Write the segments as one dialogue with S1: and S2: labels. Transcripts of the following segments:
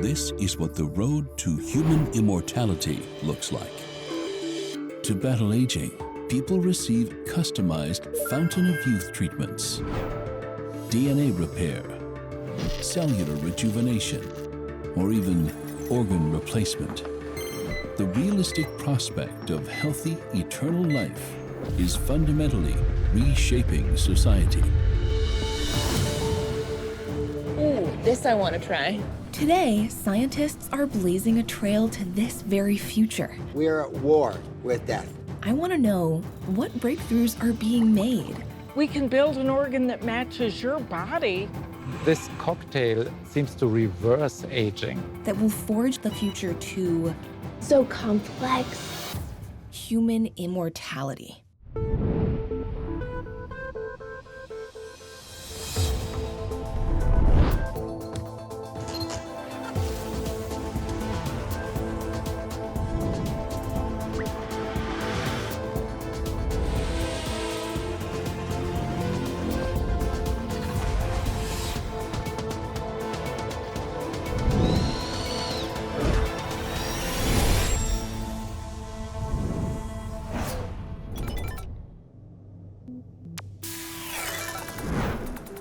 S1: This is what the road to human immortality looks like. To battle aging, people receive customized fountain of youth treatments, DNA repair, cellular rejuvenation, or even organ replacement. The realistic prospect of healthy, eternal life is fundamentally reshaping society.
S2: Ooh, this I want to try.
S3: Today, scientists are blazing a trail to this very future.
S4: We are at war with death.
S3: I want to know what breakthroughs are being made.
S5: We can build an organ that matches your body.
S6: This cocktail seems to reverse aging.
S3: That will forge the future to
S2: So complex.
S3: human immortality.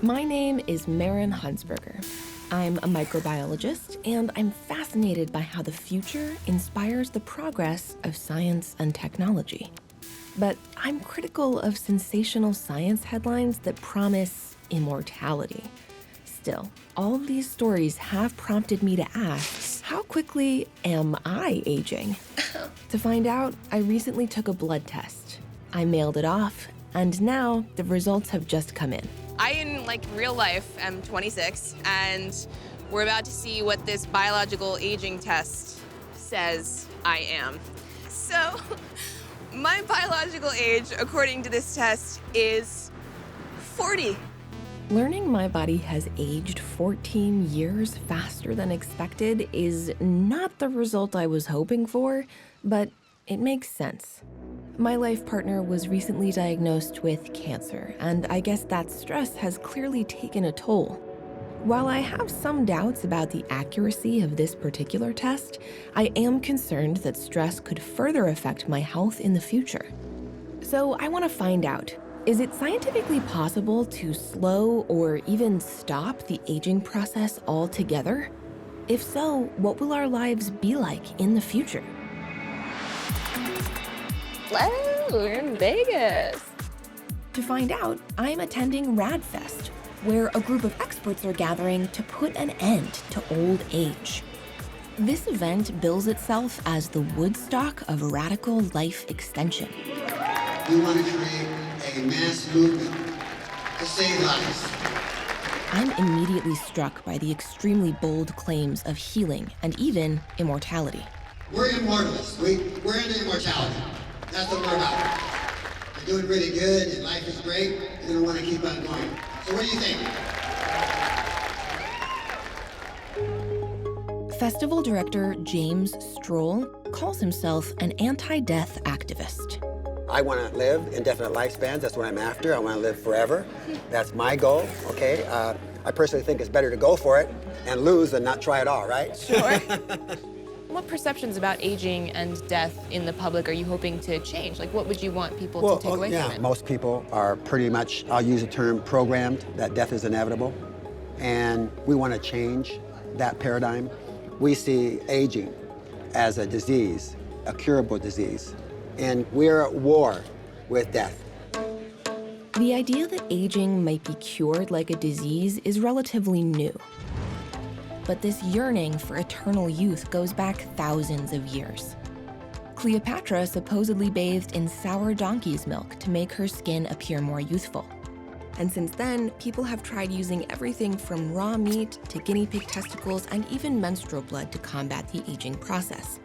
S3: My name is Maren Hunsberger. I'm a microbiologist, and I'm fascinated by how the future inspires the progress of science and technology. But I'm critical of sensational science headlines that promise immortality. Still, all of these stories have prompted me to ask, how quickly am I aging? To find out, I recently took a blood test. I mailed it off, and now the results have just come in.
S7: I, in real life, am 26, and we're about to see what this biological aging test says I am. So, my biological age, according to this test, is 40.
S3: Learning my body has aged 14 years faster than expected is not the result I was hoping for, but it makes sense. My life partner was recently diagnosed with cancer, and I guess that stress has clearly taken a toll. While I have some doubts about the accuracy of this particular test, I am concerned that stress could further affect my health in the future. So I want to find out, is it scientifically possible to slow or even stop the aging process altogether? If so, what will our lives be like in the future?
S2: Well, we're in Vegas.
S3: To find out, I'm attending RadFest, where a group of experts are gathering to put an end to old age. This event bills itself as the Woodstock of radical life extension.
S4: We want to create a mass movement to save lives.
S3: I'm immediately struck by the extremely bold claims of healing and even immortality.
S4: We're immortalists. We're into immortality. That's what we're about. You're doing really good and life is great. You're going to want to keep on going. So what do you think?
S3: Festival director James Stroll calls himself an anti-death activist.
S4: I want to live indefinite lifespans. That's what I'm after. I want to live forever. That's my goal, okay? I personally think it's better to go for it and lose than not try at all, right?
S7: Sure. What perceptions about aging and death in the public are you hoping to change? What would you want people to take away from it?
S4: Most people are pretty much, I'll use the term programmed, that death is inevitable. And we want to change that paradigm. We see aging as a disease, a curable disease. And we're at war with death.
S3: The idea that aging might be cured like a disease is relatively new. But this yearning for eternal youth goes back thousands of years. Cleopatra supposedly bathed in sour donkey's milk to make her skin appear more youthful. And since then, people have tried using everything from raw meat to guinea pig testicles and even menstrual blood to combat the aging process.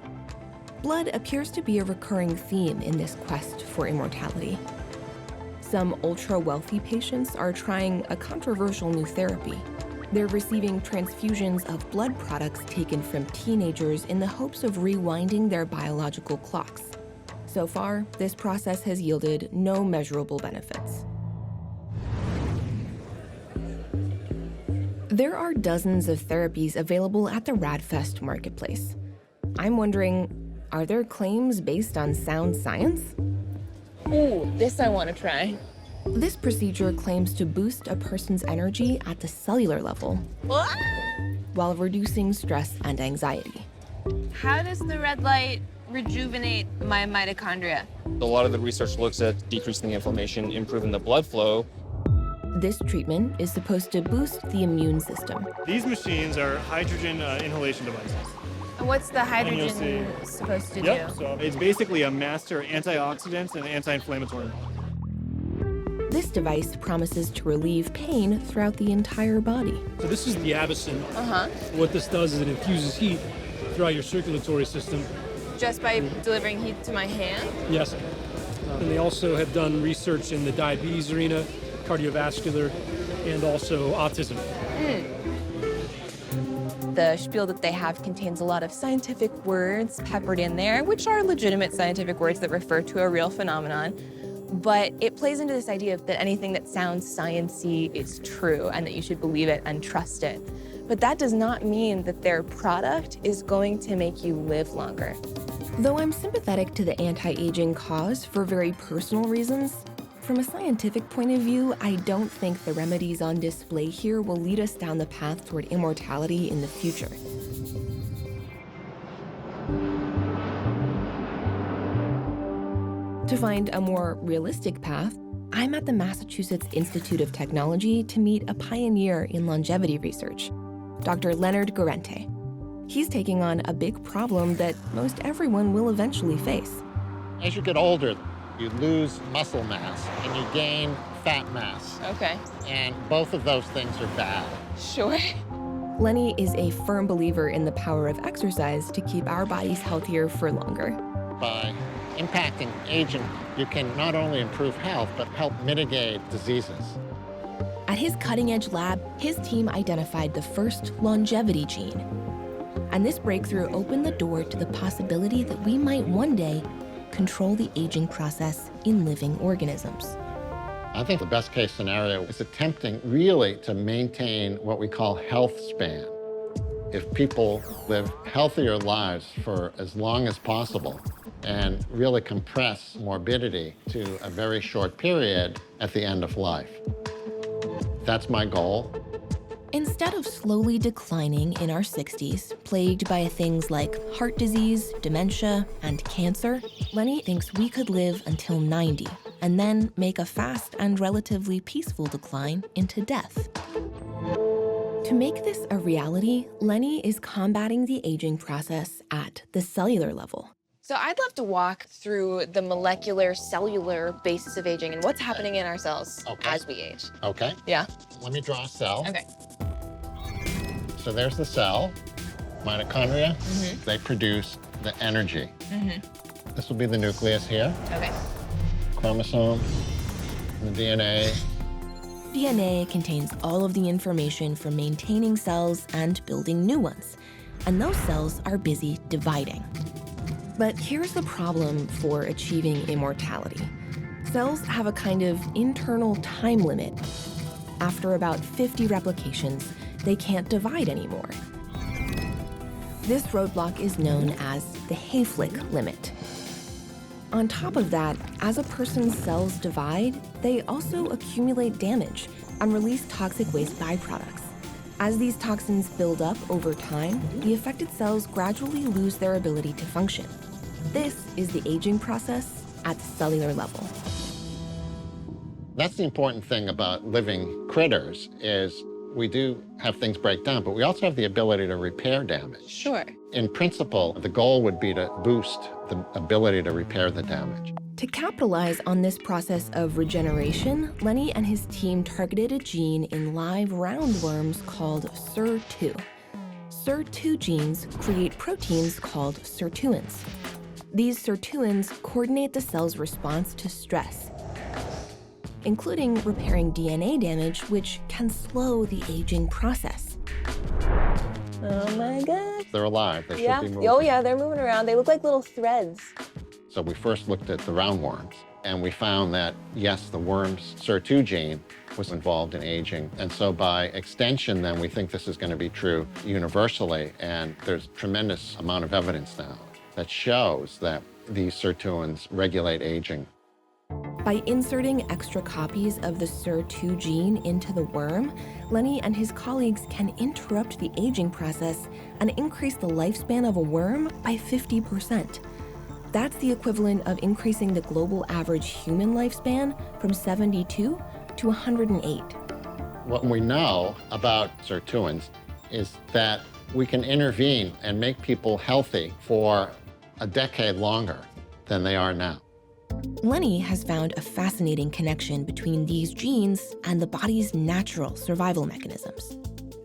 S3: Blood appears to be a recurring theme in this quest for immortality. Some ultra-wealthy patients are trying a controversial new therapy. They're receiving transfusions of blood products taken from teenagers in the hopes of rewinding their biological clocks. So far, this process has yielded no measurable benefits. There are dozens of therapies available at the Radfest marketplace. I'm wondering, are their claims based on sound science?
S2: Ooh, this I want to try.
S3: This procedure claims to boost a person's energy at the cellular level
S2: What?
S3: while reducing stress and anxiety.
S7: How does the red light rejuvenate my mitochondria?
S8: A lot of the research looks at decreasing the inflammation, improving the blood flow.
S3: This treatment is supposed to boost the immune system.
S9: These machines are hydrogen inhalation devices.
S7: What's the
S9: And you'll
S7: hydrogen
S9: see-
S7: supposed to
S9: Yep,
S7: do?
S9: so it's basically a master antioxidant and anti-inflammatory.
S3: This device promises to relieve pain throughout the entire body.
S10: So this is the Avicin.
S2: Uh-huh.
S10: What this does is it infuses heat throughout your circulatory system.
S2: Just by delivering heat to my hand?
S10: Yes. And they also have done research in the diabetes arena, cardiovascular, and also autism.
S2: The spiel that they have contains a lot of scientific words peppered in there, which are legitimate scientific words that refer to a real phenomenon. But it plays into this idea that anything that sounds science-y is true and that you should believe it and trust it. But that does not mean that their product is going to make you live longer.
S3: Though I'm sympathetic to the anti-aging cause for very personal reasons, from a scientific point of view, I don't think the remedies on display here will lead us down the path toward immortality in the future. To find a more realistic path, I'm at the Massachusetts Institute of Technology to meet a pioneer in longevity research, Dr. Leonard Guarente. He's taking on a big problem that most everyone will eventually face.
S11: As you get older, you lose muscle mass and you gain fat mass.
S2: Okay.
S11: And both of those things are bad.
S2: Sure.
S3: Lenny is a firm believer in the power of exercise to keep our bodies healthier for longer.
S11: By impacting aging, you can not only improve health, but help mitigate diseases.
S3: At his cutting-edge lab, his team identified the first longevity gene. And this breakthrough opened the door to the possibility that we might one day control the aging process in living organisms.
S11: I think the best case scenario is attempting really to maintain what we call health span. If people live healthier lives for as long as possible and really compress morbidity to a very short period at the end of life. That's my goal.
S3: Instead of slowly declining in our 60s, plagued by things like heart disease, dementia, and cancer, Lenny thinks we could live until 90 and then make a fast and relatively peaceful decline into death. To make this a reality, Lenny is combating the aging process at the cellular level.
S2: So I'd love to walk through the molecular, cellular basis of aging and what's happening in our cells as we age.
S11: Okay.
S2: Yeah.
S11: Let me draw a cell.
S2: Okay.
S11: So there's the cell, mitochondria. They produce the energy. This will be the nucleus here.
S2: Okay.
S11: Chromosome, the DNA.
S3: DNA contains all of the information for maintaining cells and building new ones, and those cells are busy dividing. But here's the problem for achieving immortality. Cells have a kind of internal time limit. After about 50 replications, they can't divide anymore. This roadblock is known as the Hayflick limit. On top of that, as a person's cells divide, they also accumulate damage and release toxic waste byproducts. As these toxins build up over time, the affected cells gradually lose their ability to function. This is the aging process at the cellular level.
S11: That's the important thing about living critters is we do have things break down, but we also have the ability to repair damage.
S2: Sure.
S11: In principle, the goal would be to boost the ability to repair the damage.
S3: To capitalize on this process of regeneration, Lenny and his team targeted a gene in live roundworms called SIR2. SIR2 genes create proteins called sirtuins. These sirtuins coordinate the cell's response to stress, including repairing DNA damage, which can slow the aging process.
S2: Oh my God.
S11: They're alive. They
S2: Yeah.
S11: should be moving.
S2: Oh yeah, they're moving around. They look like little threads.
S11: So we first looked at the roundworms, and we found that, yes, the worm's SIR2 gene was involved in aging. And so by extension, then, we think this is going to be true universally. And there's a tremendous amount of evidence now that shows that these sirtuins regulate aging.
S3: By inserting extra copies of the SIR2 gene into the worm, Lenny and his colleagues can interrupt the aging process and increase the lifespan of a worm by 50%. That's the equivalent of increasing the global average human lifespan from 72 to 108.
S11: What we know about sirtuins is that we can intervene and make people healthy for a decade longer than they are now.
S3: Lenny has found a fascinating connection between these genes and the body's natural survival mechanisms.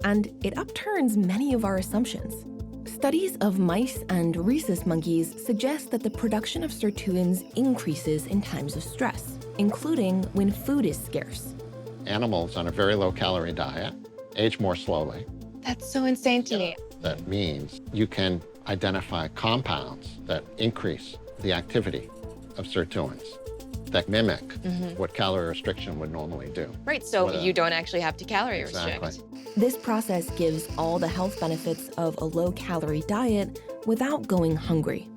S3: And it upturns many of our assumptions. Studies of mice and rhesus monkeys suggest that the production of sirtuins increases in times of stress, including when food is scarce.
S11: Animals on a very low-calorie diet age more slowly.
S2: That's so insane to me.
S11: That means you can identify compounds that increase the activity of sirtuins, that mimic what calorie restriction would normally do.
S2: Right, so you don't actually have to calorie restrict.
S11: Exactly.
S3: This process gives all the health benefits of a low-calorie diet without going hungry.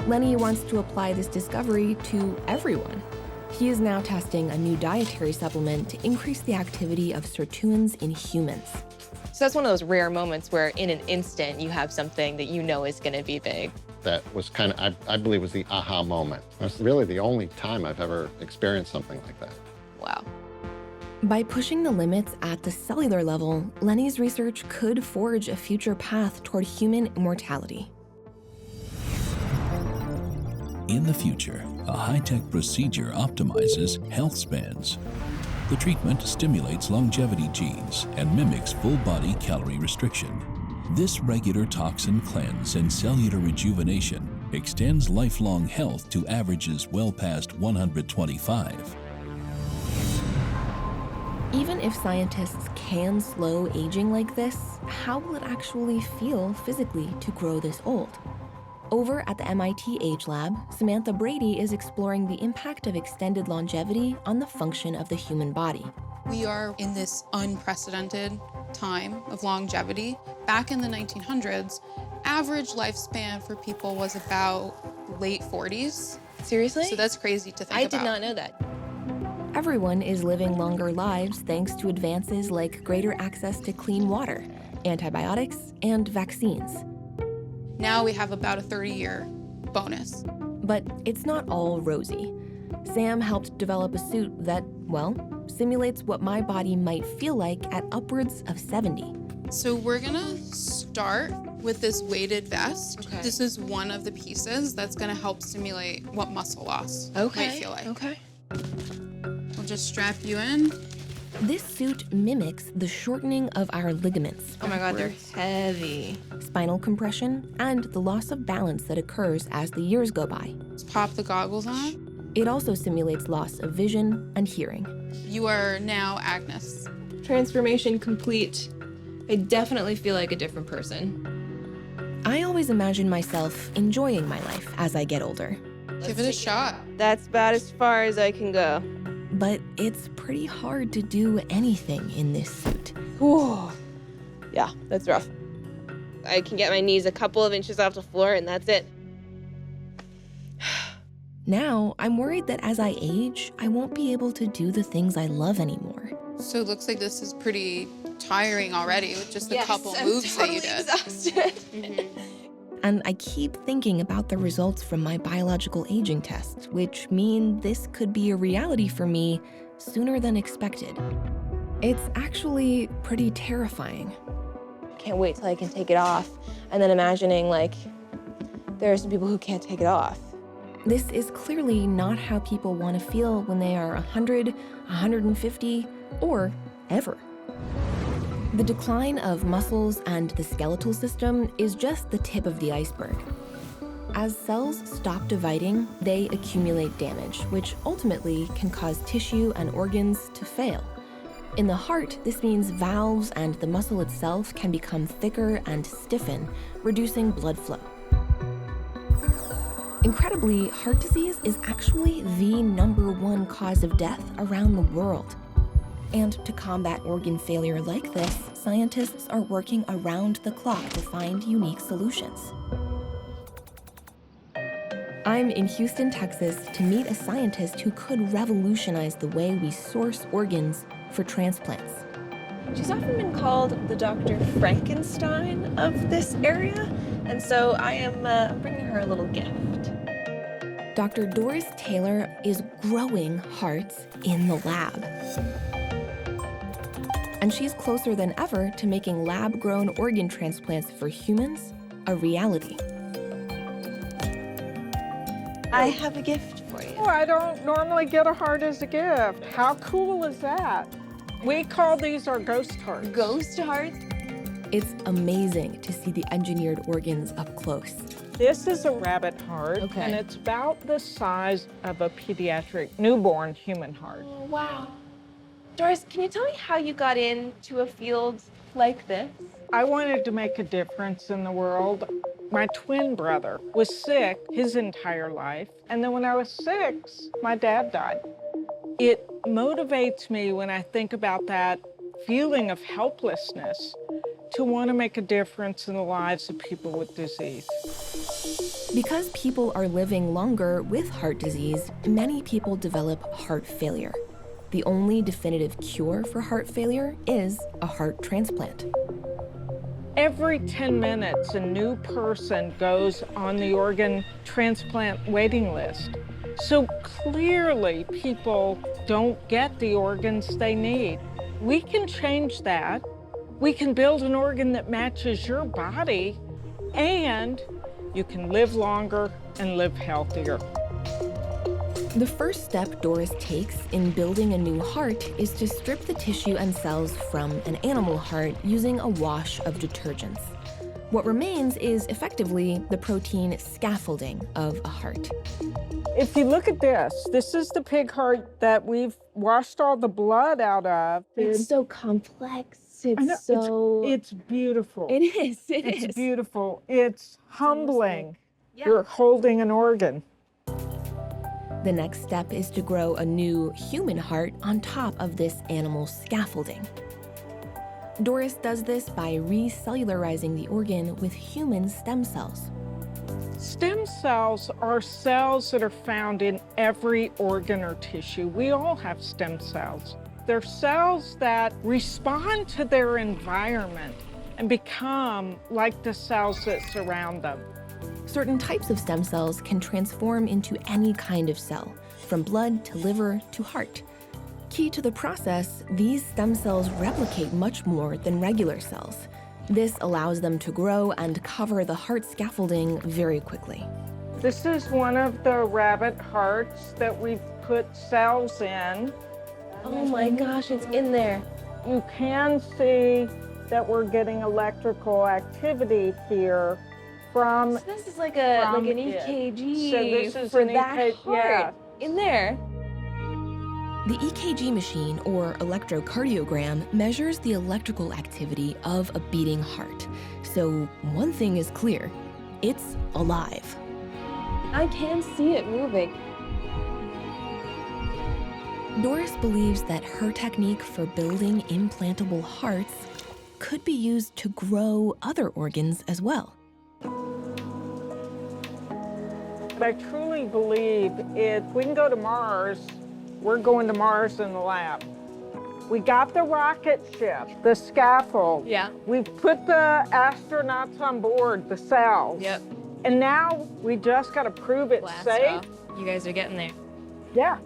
S3: Lenny wants to apply this discovery to everyone. He is now testing a new dietary supplement to increase the activity of sirtuins in humans.
S2: So that's one of those rare moments where in an instant you have something that you know is gonna be big.
S11: That was kind of, I believe, was the aha moment. That's really the only time I've ever experienced something like that.
S2: Wow.
S3: By pushing the limits at the cellular level, Lenny's research could forge a future path toward human immortality.
S1: In the future, a high-tech procedure optimizes health spans. The treatment stimulates longevity genes and mimics full-body calorie restriction. This regular toxin cleanse and cellular rejuvenation extends lifelong health to averages well past 125.
S3: Even if scientists can slow aging like this, how will it actually feel physically to grow this old? Over at the MIT Age Lab, Samantha Brady is exploring the impact of extended longevity on the function of the human body.
S12: We are in this unprecedented time of longevity. Back in the 1900s, average lifespan for people was about late 40s.
S2: Seriously?
S12: So that's crazy to think about.
S2: I did not know that.
S3: Everyone is living longer lives thanks to advances like greater access to clean water, antibiotics, and vaccines.
S12: Now we have about a 30-year bonus.
S3: But it's not all rosy. Sam helped develop a suit that, well, simulates what my body might feel like at upwards of 70.
S12: So we're gonna start with this weighted vest.
S2: Okay.
S12: This is one of the pieces that's gonna help simulate what muscle loss might feel like.
S2: Okay.
S12: We'll just strap you in.
S3: This suit mimics the shortening of our ligaments.
S2: Oh my God, they're heavy.
S3: Spinal compression, and the loss of balance that occurs as the years go by.
S12: Let's pop the goggles on.
S3: It also simulates loss of vision and hearing.
S12: You are now Agnes.
S2: Transformation complete. I definitely feel like a different person.
S3: I always imagine myself enjoying my life as I get older.
S12: Give it a shot.
S2: That's about as far as I can go.
S3: But it's pretty hard to do anything in this suit.
S2: Whew. Yeah, that's rough. I can get my knees a couple of inches off the floor and that's it.
S3: Now, I'm worried that as I age, I won't be able to do the things I love anymore.
S12: So it looks like this is pretty tiring already with just the couple moves that you did.
S2: Exhausted.
S3: And I keep thinking about the results from my biological aging test, which mean this could be a reality for me sooner than expected. It's actually pretty terrifying.
S2: Can't wait till I can take it off. And then imagining like, there are some people who can't take it off.
S3: This is clearly not how people want to feel when they are 100, 150, or ever. The decline of muscles and the skeletal system is just the tip of the iceberg. As cells stop dividing, they accumulate damage, which ultimately can cause tissue and organs to fail. In the heart, this means valves and the muscle itself can become thicker and stiffen, reducing blood flow. Incredibly, heart disease is actually the #1 cause of death around the world. And to combat organ failure like this, scientists are working around the clock to find unique solutions. I'm in Houston, Texas, to meet a scientist who could revolutionize the way we source organs for transplants.
S2: She's often been called the Dr. Frankenstein of this area, and so I am bringing her a little gift.
S3: Dr. Doris Taylor is growing hearts in the lab. And she's closer than ever to making lab-grown organ transplants for humans a reality.
S2: I have a gift for you.
S5: Oh, I don't normally get a heart as a gift. How cool is that? We call these our ghost hearts.
S2: Ghost hearts?
S3: It's amazing to see the engineered organs up close.
S5: This is a rabbit heart,
S2: Okay.
S5: and it's about the size of a pediatric newborn human heart.
S2: Oh, wow. Doris, can you tell me how you got into a field like this?
S5: I wanted to make a difference in the world. My twin brother was sick his entire life, and then when I was 6, my dad died. It motivates me when I think about that feeling of helplessness to want to make a difference in the lives of people with disease.
S3: Because people are living longer with heart disease, many people develop heart failure. The only definitive cure for heart failure is a heart transplant.
S5: Every 10 minutes, a new person goes on the organ transplant waiting list. So clearly, people don't get the organs they need. We can change that. We can build an organ that matches your body, and you can live longer and live healthier.
S3: The first step Doris takes in building a new heart is to strip the tissue and cells from an animal heart using a wash of detergents. What remains is effectively the protein scaffolding of a heart.
S5: If you look at this is the pig heart that we've washed all the blood out of.
S2: It's so complex.
S5: I know,
S2: It's so...
S5: It's beautiful.
S2: It is.
S5: It's beautiful. It's humbling.
S2: Yeah.
S5: You're holding an organ.
S3: The next step is to grow a new human heart on top of this animal scaffolding. Doris does this by recellularizing the organ with human stem cells.
S5: Stem cells are cells that are found in every organ or tissue. We all have stem cells. They're cells that respond to their environment and become like the cells that surround them.
S3: Certain types of stem cells can transform into any kind of cell, from blood to liver to heart. Key to the process, these stem cells replicate much more than regular cells. This allows them to grow and cover the heart scaffolding very quickly.
S5: This is one of the rabbit hearts that we've put cells in.
S2: Oh my gosh, it's in there.
S5: You can see that we're getting electrical activity here from.
S2: So this is like an EKG
S5: So this is
S2: for
S5: an
S2: that
S5: EKG,
S2: heart in there.
S3: The EKG machine, or electrocardiogram, measures the electrical activity of a beating heart. So one thing is clear, it's alive.
S2: I can see it moving.
S3: Doris believes that her technique for building implantable hearts could be used to grow other organs as well.
S5: But I truly believe if we can go to Mars, we're going to Mars in the lab. We got the rocket ship, the scaffold.
S2: Yeah.
S5: We've put the astronauts on board, the cells.
S2: Yep.
S5: And now we just got to prove it's
S2: Blast
S5: safe.
S2: off. You guys are getting there.
S5: Yeah.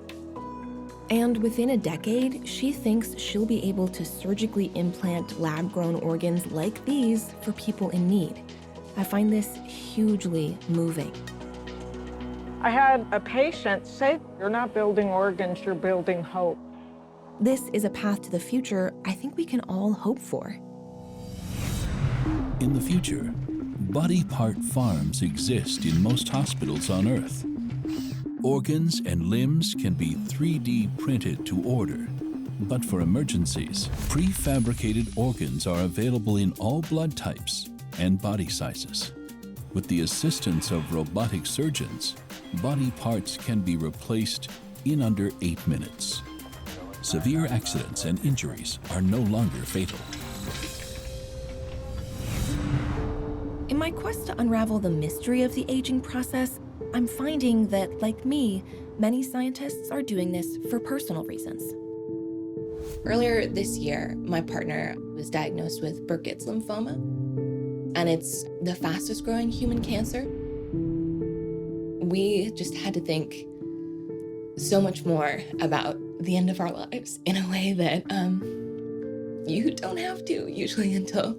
S3: And within a decade, she thinks she'll be able to surgically implant lab-grown organs like these for people in need. I find this hugely moving.
S5: I had a patient say, "You're not building organs, you're building hope."
S3: This is a path to the future I think we can all hope for.
S1: In the future, body part farms exist in most hospitals on Earth. Organs and limbs can be 3D printed to order. But for emergencies, prefabricated organs are available in all blood types and body sizes. With the assistance of robotic surgeons, body parts can be replaced in under 8 minutes. Severe accidents and injuries are no longer fatal.
S3: In my quest to unravel the mystery of the aging process, I'm finding that, like me, many scientists are doing this for personal reasons.
S2: Earlier this year, my partner was diagnosed with Burkitt's lymphoma, and it's the fastest growing human cancer. We just had to think so much more about the end of our lives in a way that you don't have to usually until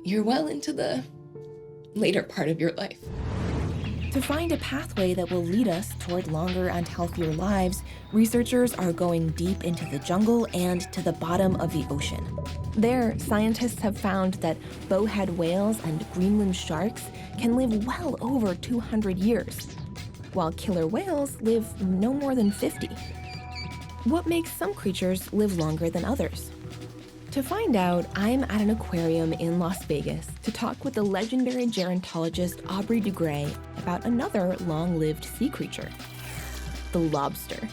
S2: you're well into the later part of your life.
S3: To find a pathway that will lead us toward longer and healthier lives, researchers are going deep into the jungle and to the bottom of the ocean. There, scientists have found that bowhead whales and Greenland sharks can live well over 200 years, while killer whales live no more than 50. What makes some creatures live longer than others? To find out, I'm at an aquarium in Las Vegas to talk with the legendary gerontologist Aubrey DeGrey about another long-lived sea creature, the lobster.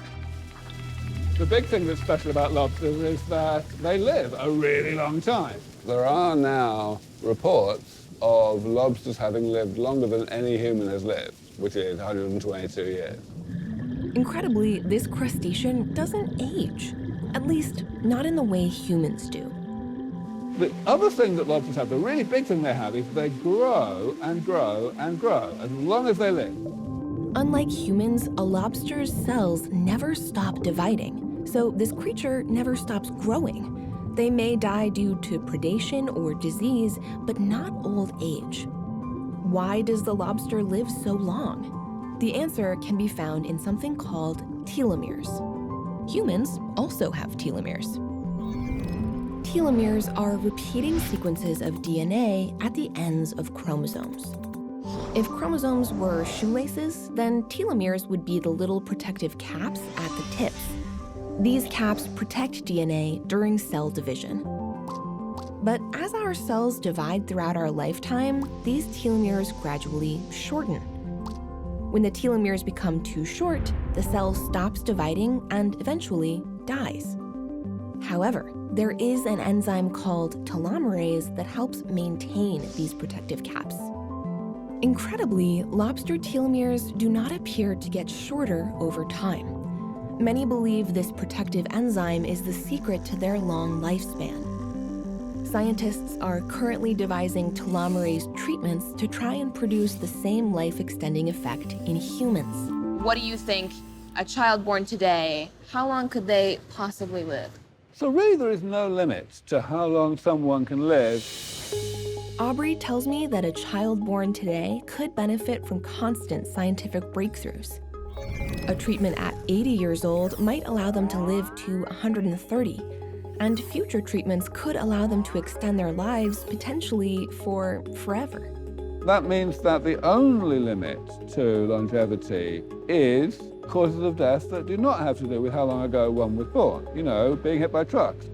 S13: The big thing that's special about lobsters is that they live a really long time.
S14: There are now reports of lobsters having lived longer than any human has lived, which is 122 years.
S3: Incredibly, this crustacean doesn't age, at least not in the way humans do.
S13: The other thing that lobsters have, the really big thing they have, is they grow and grow and grow as long as they live.
S3: Unlike humans, a lobster's cells never stop dividing, so this creature never stops growing. They may die due to predation or disease, but not old age. Why does the lobster live so long? The answer can be found in something called telomeres. Humans also have telomeres. Telomeres are repeating sequences of DNA at the ends of chromosomes. If chromosomes were shoelaces, then telomeres would be the little protective caps at the tips. These caps protect DNA during cell division. But as our cells divide throughout our lifetime, these telomeres gradually shorten. When the telomeres become too short, the cell stops dividing and eventually dies. However, there is an enzyme called telomerase that helps maintain these protective caps. Incredibly, lobster telomeres do not appear to get shorter over time. Many believe this protective enzyme is the secret to their long lifespan. Scientists are currently devising telomerase treatments to try and produce the same life-extending effect in humans.
S2: What do you think, a child born today, how long could they possibly live?
S13: So really there is no limit to how long someone can live.
S3: Aubrey tells me that a child born today could benefit from constant scientific breakthroughs. A treatment at 80 years old might allow them to live to 130, and future treatments could allow them to extend their lives potentially for forever.
S13: That means that the only limit to longevity is causes of death that do not have to do with how long ago one was born, being hit by trucks.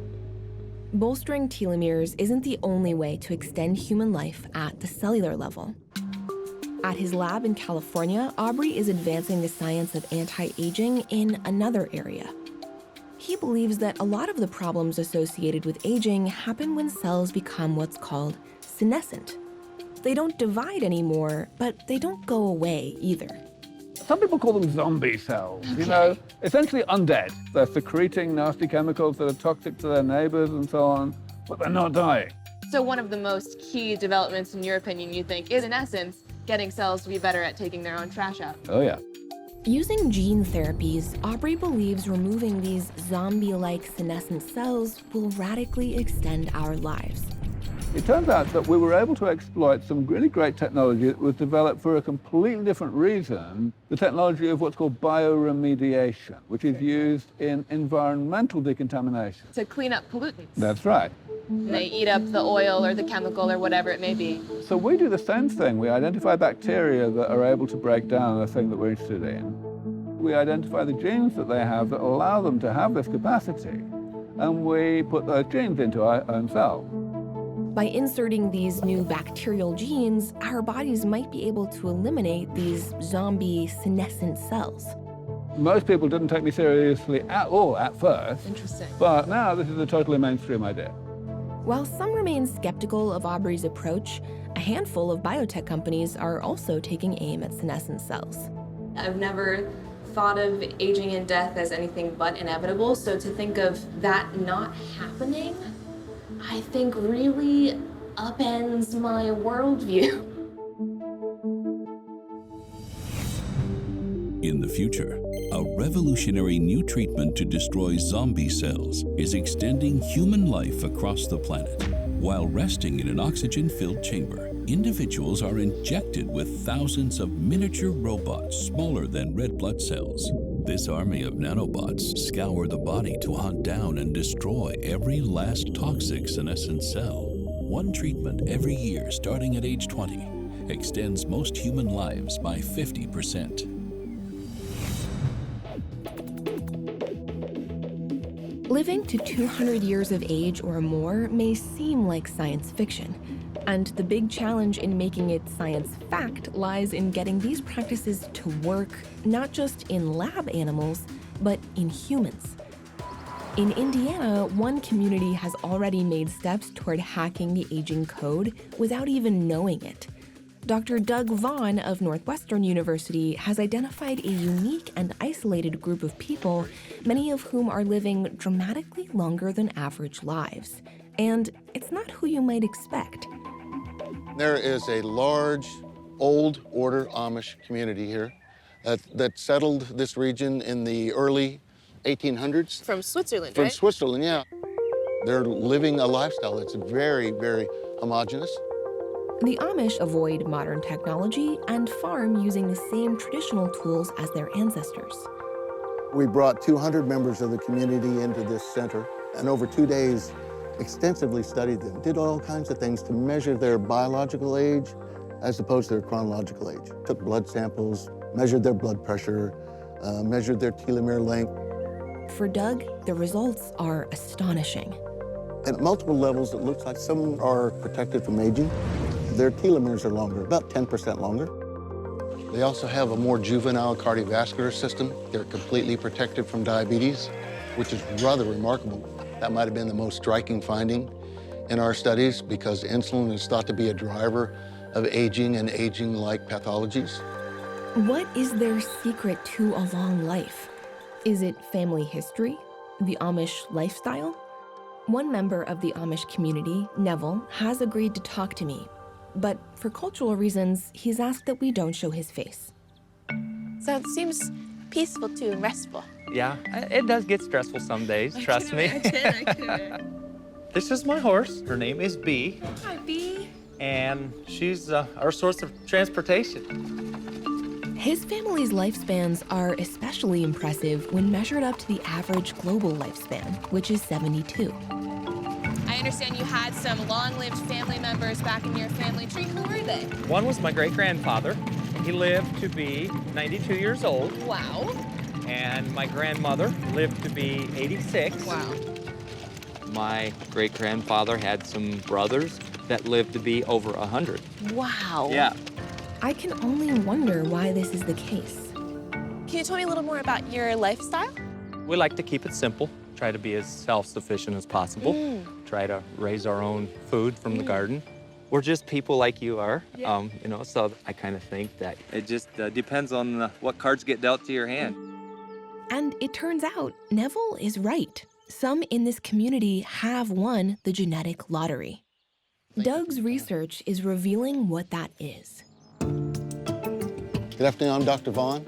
S3: Bolstering telomeres isn't the only way to extend human life at the cellular level. At his lab in California, Aubrey is advancing the science of anti-aging in another area. He believes that a lot of the problems associated with aging happen when cells become what's called senescent. They don't divide anymore, but they don't go away either.
S13: Some people call them zombie cells, essentially undead. They're secreting nasty chemicals that are toxic to their neighbors and so on, but they're not dying.
S2: So one of the most key developments, in your opinion, you think, is in essence, getting cells to be better at taking their own trash out.
S13: Oh, yeah.
S3: Using gene therapies, Aubrey believes removing these zombie-like senescent cells will radically extend our lives.
S13: It turns out that we were able to exploit some really great technology that was developed for a completely different reason, the technology of what's called bioremediation, which is used in environmental decontamination.
S2: To clean up pollutants.
S13: That's right.
S2: They eat up the oil or the chemical or whatever it may be.
S13: So we do the same thing. We identify bacteria that are able to break down the thing that we're interested in. We identify the genes that they have that allow them to have this capacity, and we put those genes into our own cells.
S3: By inserting these new bacterial genes, our bodies might be able to eliminate these zombie senescent cells.
S13: Most people didn't take me seriously at all at first.
S2: Interesting.
S13: But now this is a totally mainstream idea.
S3: While some remain skeptical of Aubrey's approach, a handful of biotech companies are also taking aim at senescent cells.
S2: I've never thought of aging and death as anything but inevitable, so to think of that not happening, I think really upends my worldview.
S1: In the future, a revolutionary new treatment to destroy zombie cells is extending human life across the planet. While resting in an oxygen-filled chamber, individuals are injected with thousands of miniature robots smaller than red blood cells. This army of nanobots scour the body to hunt down and destroy every last toxic senescent cell. One treatment every year starting at age 20 extends most human lives by 50%.
S3: Living to 200 years of age or more may seem like science fiction, and the big challenge in making it science fact lies in getting these practices to work not just in lab animals, but in humans. In Indiana, one community has already made steps toward hacking the aging code without even knowing it. Dr. Doug Vaughn of Northwestern University has identified a unique and isolated group of people, many of whom are living dramatically longer than average lives. And it's not who you might expect.
S15: There is a large, old order Amish community here that settled this region in the early 1800s.
S7: From Switzerland,
S15: From
S7: right?
S15: Switzerland, yeah. They're living a lifestyle that's very, very homogenous.
S3: The Amish avoid modern technology and farm using the same traditional tools as their ancestors.
S15: We brought 200 members of the community into this center, and over 2 days, extensively studied them, did all kinds of things to measure their biological age as opposed to their chronological age. Took blood samples, measured their blood pressure, measured their telomere length.
S3: For Doug, the results are astonishing.
S15: At multiple levels, it looks like some are protected from aging. Their telomeres are longer, about 10% longer. They also have a more juvenile cardiovascular system. They're completely protected from diabetes, which is rather remarkable. That might have been the most striking finding in our studies because insulin is thought to be a driver of aging and aging-like pathologies.
S3: What is their secret to a long life? Is it family history? The Amish lifestyle? One member of the Amish community, Neville, has agreed to talk to me, but for cultural reasons, he's asked that we don't show his face.
S2: So it seems peaceful too and restful.
S16: Yeah, it does get stressful some days, trust me.
S2: I can.
S16: This is my horse. Her name is Bee.
S2: Hi, Bee.
S16: And she's our source of transportation.
S3: His family's lifespans are especially impressive when measured up to the average global lifespan, which is 72.
S7: I understand you had some long-lived family members back in your family tree. Who were they?
S16: One was my great-grandfather. He lived to be 92 years old.
S7: Wow.
S16: And my grandmother lived to be 86.
S7: Wow.
S16: My great-grandfather had some brothers that lived to be over 100.
S2: Wow.
S16: Yeah.
S3: I can only wonder why this is the case.
S2: Can you tell me a little more about your lifestyle?
S16: We like to keep it simple, try to be as self-sufficient as possible, try to raise our own food from the garden. We're just people like you are, you know, so I kind of think that it just depends on what cards get dealt to your hand.
S3: And it turns out Neville is right. Some in this community have won the genetic lottery. Doug's research is revealing what that is.
S15: Good afternoon, I'm Dr. Vaughn.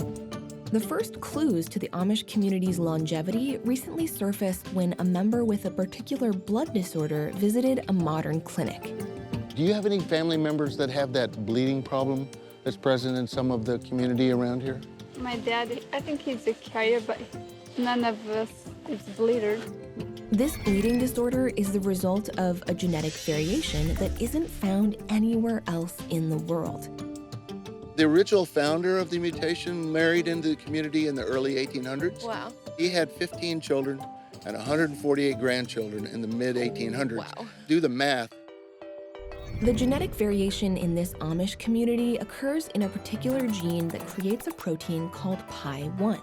S3: The first clues to the Amish community's longevity recently surfaced when a member with a particular blood disorder visited a modern clinic.
S15: Do you have any family members that have that bleeding problem that's present in some of the community around here?
S17: My dad, I think he's a carrier, but none of us is bleeder.
S3: This bleeding disorder is the result of a genetic variation that isn't found anywhere else in the world.
S15: The original founder of the mutation married into the community in the early 1800s.
S2: Wow.
S15: He had 15 children and 148 grandchildren in the mid-1800s.
S2: Wow.
S15: Do the math.
S3: The genetic variation in this Amish community occurs in a particular gene that creates a protein called PI1.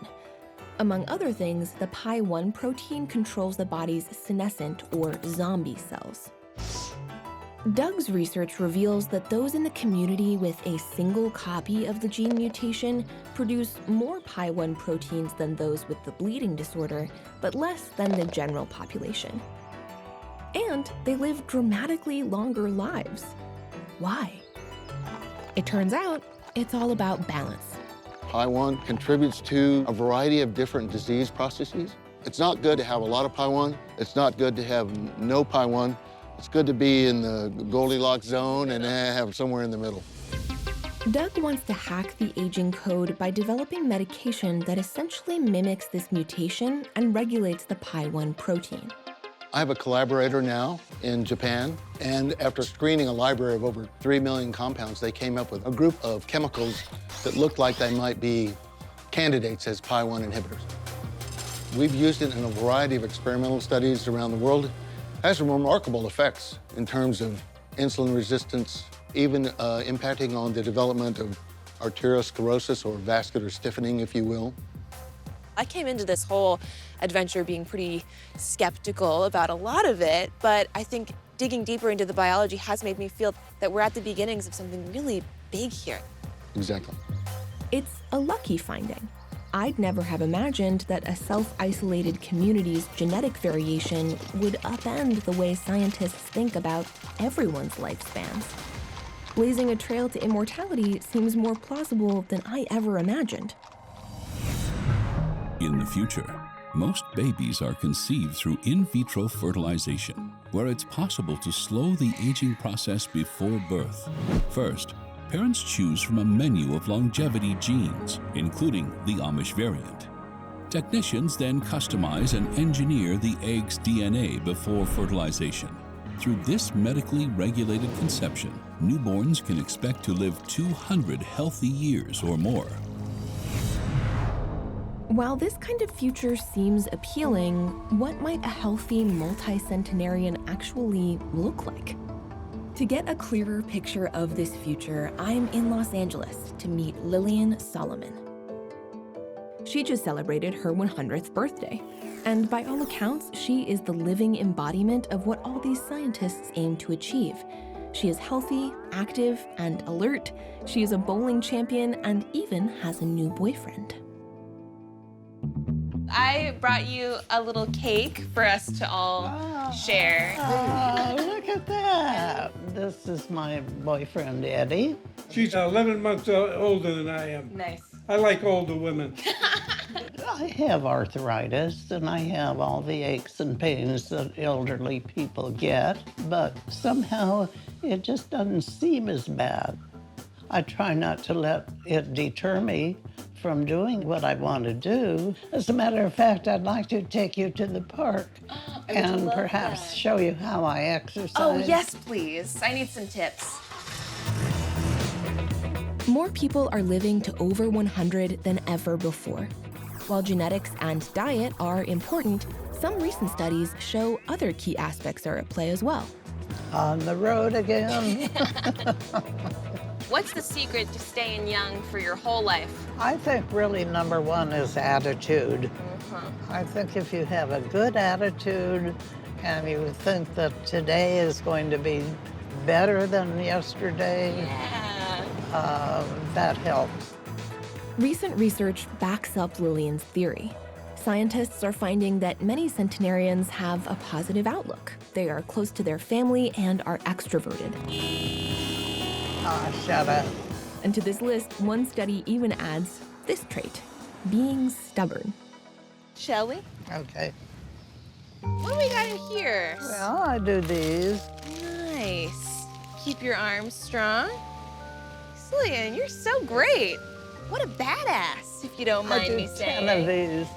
S3: Among other things, the PI1 protein controls the body's senescent or zombie cells. Doug's research reveals that those in the community with a single copy of the gene mutation produce more PI1 proteins than those with the bleeding disorder, but less than the general population. And they live dramatically longer lives. Why? It turns out it's all about balance.
S15: PI1 contributes to a variety of different disease processes. It's not good to have a lot of PI1. It's not good to have no PI1. It's good to be in the Goldilocks zone and have somewhere in the middle.
S3: Doug wants to hack the aging code by developing medication that essentially mimics this mutation and regulates the PI1 protein.
S15: I have a collaborator now in Japan, and after screening a library of over 3 million compounds, they came up with a group of chemicals that looked like they might be candidates as PI1 inhibitors. We've used it in a variety of experimental studies around the world. It has remarkable effects in terms of insulin resistance, even impacting on the development of arteriosclerosis or vascular stiffening, if you will.
S2: I came into this whole adventure being pretty skeptical about a lot of it, but I think digging deeper into the biology has made me feel that we're at the beginnings of something really big here.
S15: Exactly.
S3: It's a lucky finding. I'd never have imagined that a self-isolated community's genetic variation would upend the way scientists think about everyone's lifespans. Blazing a trail to immortality seems more plausible than I ever imagined.
S1: In the future, most babies are conceived through in vitro fertilization, where it's possible to slow the aging process before birth. First, parents choose from a menu of longevity genes, including the Amish variant. Technicians then customize and engineer the egg's DNA before fertilization. Through this medically regulated conception, newborns can expect to live 200 healthy years or more.
S3: While this kind of future seems appealing, what might a healthy multi-centenarian actually look like? To get a clearer picture of this future, I'm in Los Angeles to meet Lillian Solomon. She just celebrated her 100th birthday, and by all accounts, she is the living embodiment of what all these scientists aim to achieve. She is healthy, active, and alert. She is a bowling champion and even has a new boyfriend.
S2: I brought you a little cake for us to all share.
S18: Oh, look at that. This is my boyfriend, Eddie.
S19: She's 11 months older than I am.
S2: Nice.
S19: I like older women.
S18: I have arthritis, and I have all the aches and pains that elderly people get, but somehow it just doesn't seem as bad. I try not to let it deter me from doing what I want to do. As a matter of fact, I'd like to take you to the park and perhaps show you how I exercise.
S2: Oh, yes, please. I need some tips.
S3: More people are living to over 100 than ever before. While genetics and diet are important, some recent studies show other key aspects are at play as well.
S18: On the road again.
S2: What's the secret to staying young for your whole life?
S18: I think really number one is attitude. I think if you have a good attitude and you think that today is going to be better than yesterday, that helps.
S3: Recent research backs up Lillian's theory. Scientists are finding that many centenarians have a positive outlook. They are close to their family and are extroverted.
S18: Shut up.
S3: And to this list, one study even adds this trait, being stubborn.
S2: Shall we?
S18: Okay.
S2: What do we got in here?
S18: Well, I do these.
S2: Nice. Keep your arms strong. Lillian, you're so great. What a badass, if you don't mind me saying.
S18: 10 of these.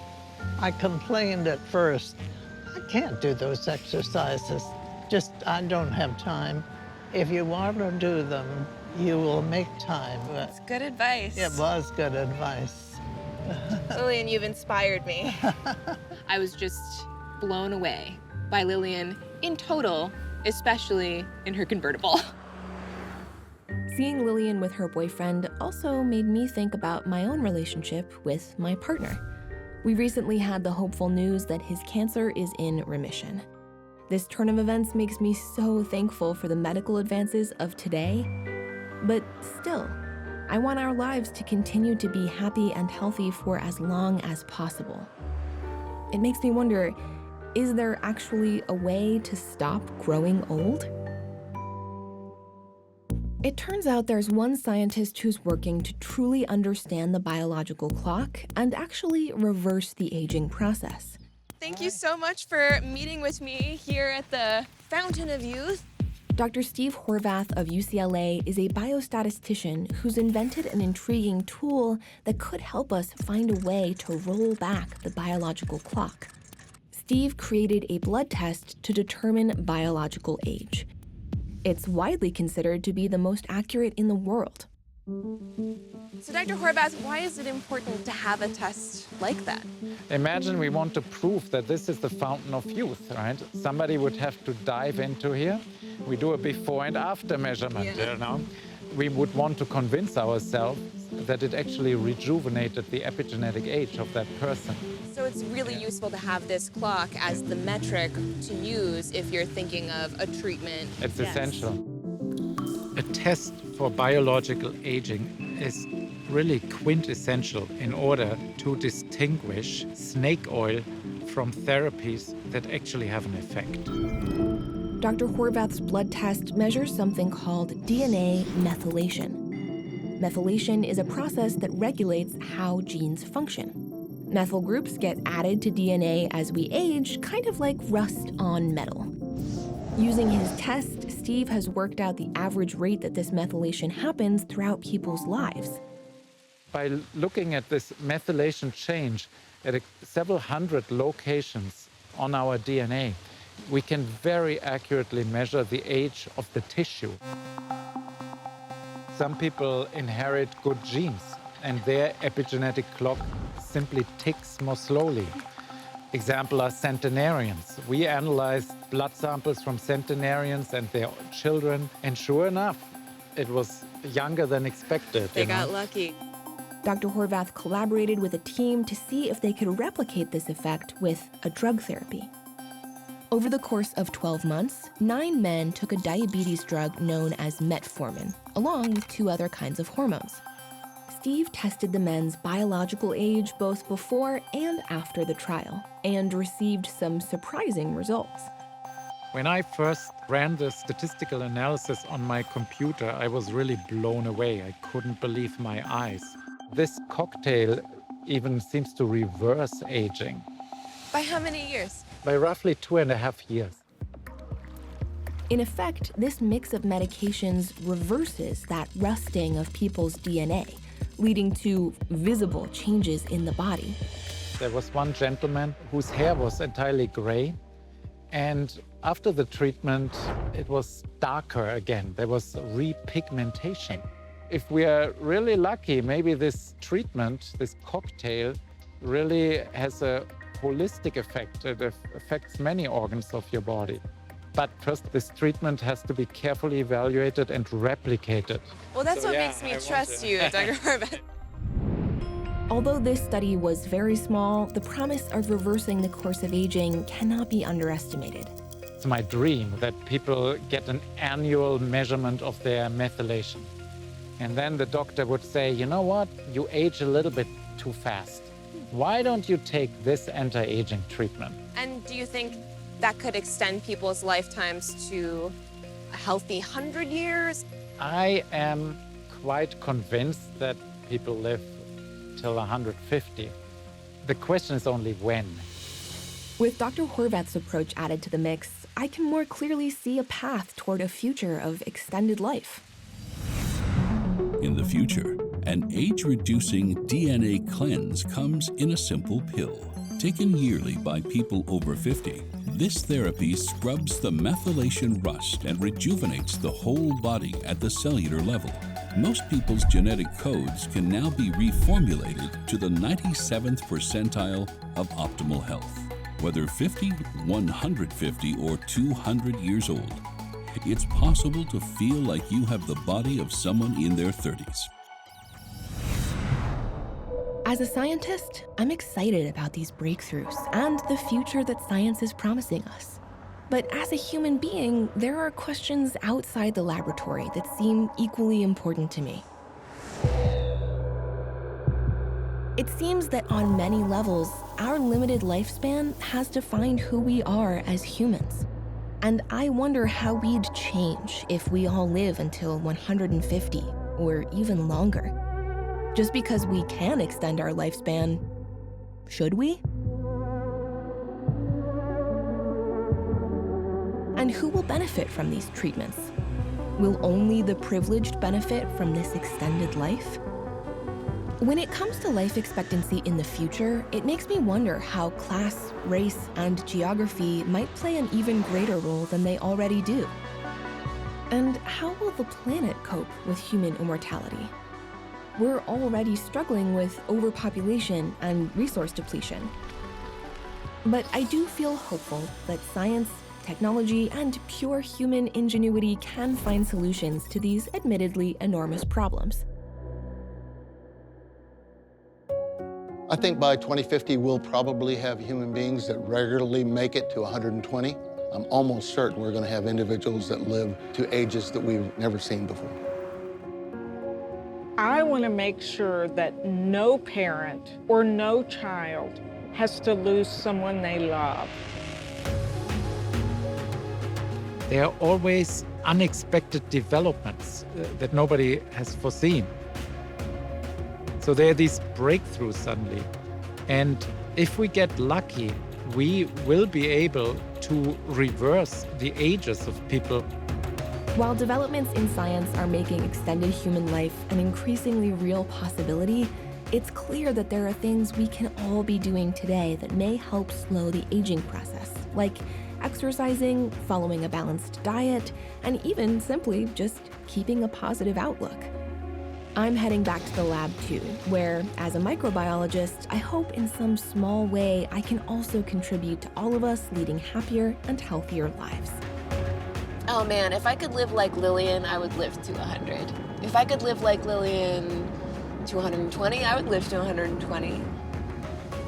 S18: I complained at first. I can't do those exercises. I don't have time. If you want to do them, you will make time.
S2: That's good advice.
S18: It was good advice.
S2: Lillian, you've inspired me. I was just blown away by Lillian in total, especially in her convertible.
S3: Seeing Lillian with her boyfriend also made me think about my own relationship with my partner. We recently had the hopeful news that his cancer is in remission. This turn of events makes me so thankful for the medical advances of today, but still, I want our lives to continue to be happy and healthy for as long as possible. It makes me wonder, is there actually a way to stop growing old? It turns out there's one scientist who's working to truly understand the biological clock and actually reverse the aging process.
S2: Thank you so much for meeting with me here at the Fountain of Youth.
S3: Dr. Steve Horvath of UCLA is a biostatistician who's invented an intriguing tool that could help us find a way to roll back the biological clock. Steve created a blood test to determine biological age. It's widely considered to be the most accurate in the world.
S2: So Dr. Horvath, why is it important to have a test like that?
S6: Imagine we want to prove that this is the fountain of youth, right? Somebody would have to dive into here. We do a before and after measurement, you know? We would want to convince ourselves that it actually rejuvenated the epigenetic age of that person.
S2: So it's really useful to have this clock as the metric to use if you're thinking of a treatment.
S6: It's essential. A test for biological aging is really quintessential in order to distinguish snake oil from therapies that actually have an effect.
S3: Dr. Horvath's blood test measures something called DNA methylation. Methylation is a process that regulates how genes function. Methyl groups get added to DNA as we age, kind of like rust on metal. Using his test, Steve has worked out the average rate that this methylation happens throughout people's lives.
S6: By looking at this methylation change at several hundred locations on our DNA, we can very accurately measure the age of the tissue. Some people inherit good genes, and their epigenetic clock simply ticks more slowly. Example are centenarians. We analyzed blood samples from centenarians and their children, and sure enough, it was younger than expected.
S2: They got lucky.
S3: Dr. Horvath collaborated with a team to see if they could replicate this effect with a drug therapy. Over the course of 12 months, 9 men took a diabetes drug known as metformin, along with 2 other kinds of hormones. Steve tested the men's biological age both before and after the trial, and received some surprising results.
S6: When I first ran the statistical analysis on my computer, I was really blown away. I couldn't believe my eyes. This cocktail even seems to reverse aging.
S2: By how many years?
S6: By roughly 2.5 years.
S3: In effect, this mix of medications reverses that rusting of people's DNA, leading to visible changes in the body.
S6: There was one gentleman whose hair was entirely gray, and after the treatment, it was darker again. There was repigmentation. If we are really lucky, maybe this treatment, this cocktail, really has a holistic effect. It affects many organs of your body. But first, this treatment has to be carefully evaluated and replicated.
S2: Well, that's what makes me trust you, Dr. Horvath.
S3: Although this study was very small, the promise of reversing the course of aging cannot be underestimated.
S6: It's my dream that people get an annual measurement of their methylation. And then the doctor would say, you know what, you age a little bit too fast. Why don't you take this anti-aging treatment?
S2: And do you think that could extend people's lifetimes to a healthy 100 years?
S6: I am quite convinced that people live till 150. The question is only when.
S3: With Dr. Horvath's approach added to the mix, I can more clearly see a path toward a future of extended life.
S1: In the future, an age-reducing DNA cleanse comes in a simple pill. Taken yearly by people over 50, this therapy scrubs the methylation rust and rejuvenates the whole body at the cellular level. Most people's genetic codes can now be reformulated to the 97th percentile of optimal health, whether 50, 150, or 200 years old. it's possible to feel like you have the body of someone in their 30s.
S3: As a scientist, I'm excited about these breakthroughs and the future that science is promising us. But as a human being, there are questions outside the laboratory that seem equally important to me. It seems that on many levels, our limited lifespan has defined who we are as humans. And I wonder how we'd change if we all live until 150 or even longer. Just because we can extend our lifespan, should we? And who will benefit from these treatments? Will only the privileged benefit from this extended life? When it comes to life expectancy in the future, it makes me wonder how class, race, and geography might play an even greater role than they already do. And how will the planet cope with human immortality? We're already struggling with overpopulation and resource depletion. But I do feel hopeful that science, technology, and pure human ingenuity can find solutions to these admittedly enormous problems.
S15: I think by 2050, we'll probably have human beings that regularly make it to 120. I'm almost certain we're going to have individuals that live to ages that we've never seen before.
S5: I want to make sure that no parent or no child has to lose someone they love.
S6: There are always unexpected developments that nobody has foreseen. So there are these breakthroughs suddenly. And if we get lucky, we will be able to reverse the ages of people.
S3: While developments in science are making extended human life an increasingly real possibility, it's clear that there are things we can all be doing today that may help slow the aging process, like exercising, following a balanced diet, and even simply just keeping a positive outlook. I'm heading back to the lab too, where, as a microbiologist, I hope in some small way I can also contribute to all of us leading happier and healthier lives.
S7: Oh man, if I could live like Lillian, I would live to 100. If I could live like Lillian to 120, I would live to 120.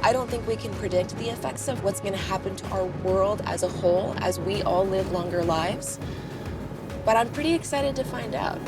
S7: I don't think we can predict the effects of what's going to happen to our world as a whole as we all live longer lives, but I'm pretty excited to find out.